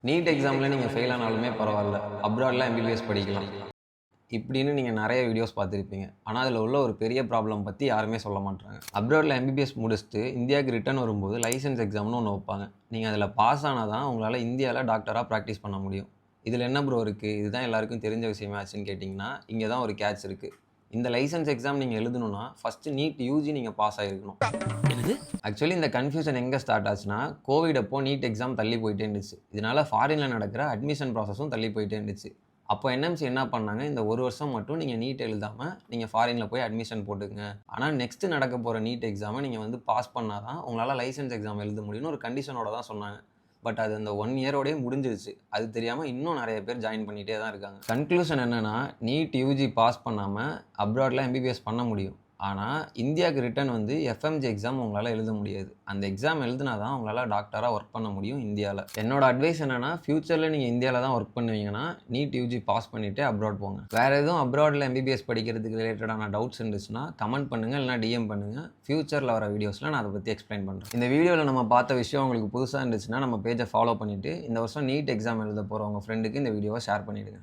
NEET எக்ஸாமில் நீங்கள் fail ஆனாலுமே பரவாயில்ல, அப்ராடில் எம்பிபிஎஸ் படிக்கலாம் இப்படின்னு நீங்கள் நிறைய வீடியோஸ் பார்த்துருப்பீங்க. ஆனால் அதில் உள்ள ஒரு பெரிய ப்ராப்ளம் பற்றி யாருமே சொல்ல மாட்டாங்க. அப்ராடில் எம்பிபிஎஸ் முடிச்சுட்டு இந்தியாவுக்கு ரிட்டர்ன் வரும்போது லைசன்ஸ் எக்ஸாம்னு ஒன்று வைப்பாங்க. நீங்கள் அதில் பாஸ் ஆனால் தான் உங்களால் இந்தியாவில் டாக்டராக ப்ராக்டிஸ் பண்ண முடியும். இதில் என்ன ப்ரோ இருக்குது, இதுதான் எல்லாருக்கும் தெரிஞ்ச விஷயமாச்சுன்னு கேட்டிங்கன்னா, இங்கே தான் ஒரு கேட்ச் இருக்குது. இந்த லைசன்ஸ் எக்ஸாம் நீங்கள் எழுதணும்னா ஃபஸ்ட்டு நீட் யூஜி நீங்கள் பாஸ் ஆகிருக்கணும். ஆக்சுவலி இந்த கன்ஃபியூஷன் எங்கே ஸ்டார்ட் ஆச்சுன்னா, கோவிட் அப்போ நீட் எக்ஸாம் தள்ளி போயிட்டே இருந்துச்சு. இதனால் ஃபாரினில் நடக்கிற அட்மிஷன் ப்ராசஸும் தள்ளி போயிட்டே இருந்துச்சு. அப்போ என்எம்சி என்ன பண்ணாங்க, இந்த ஒரு வருஷம் மட்டும் நீங்கள் நீட் எழுதாமல் நீங்கள் ஃபாரினில் போய் அட்மிஷன் போட்டுங்க. ஆனால் நெக்ஸ்ட்டு நடக்க போகிற நீட் எக்ஸாமை நீங்கள் வந்து பாஸ் பண்ணால் தான் உங்களால் லைசன்ஸ் எக்ஸாம் எழுத முடியும்னு ஒரு கண்டிஷனோட தான் சொன்னாங்க. பட் அது அந்த 1 இயரோடய முடிஞ்சிருச்சு. அது தெரியாமல் இன்னும் நிறைய பேர் ஜாயின் பண்ணிகிட்டே தான் இருக்காங்க. கன்க்ளூஷன் என்னென்னா, நீட் யூஜி பாஸ் பண்ணாமல் அப்ராடில் எம்பிபிஎஸ் பண்ண முடியும். ஆனால் இந்தியாவுக்கு ரிட்டர்ன் வந்து எஃப்எம்ஜி எக்ஸாம் உங்களால் எழுத முடியாது. அந்த எக்ஸாம் எழுதுனா தான் உங்களால் டாக்டராக ஒர்க் பண்ண முடியும் இந்தியாவில். என்னோட அட்வைஸ் என்னென்னா, ஃப்யூச்சரில் நீங்கள் இந்தியாவில் தான் ஒர்க் பண்ணுவீங்கன்னா நீட் யூஜி பாஸ் பண்ணிவிட்டு அப்ராட் போங்க. வேறு எதுவும் அப்ராடில் எம்பிபிஎஸ் படிக்கிறதுக்கு ரிலேட்டடான டவுட்ஸ் இருந்துச்சுன்னா கமெண்ட் பண்ணுங்கள், இல்லைனா டிஎம் பண்ணுங்கள். ஃப்யூச்சரில் வர வீடியோஸில் நான் அதை பற்றி எக்ஸ்பிளைன் பண்ணுறேன். இந்த வீடியோவில் நம்ம பார்த்த விஷயம் உங்களுக்கு புதுசாக இருந்துச்சுன்னா நம்ம பேஜை ஃபாலோ பண்ணிவிட்டு இந்த வருஷம் நீட் எக்ஸாம் எழுத போகிற உங்கள் ஃப்ரெண்டுக்கு இந்த வீடியோவை ஷேர் பண்ணிவிடுங்க.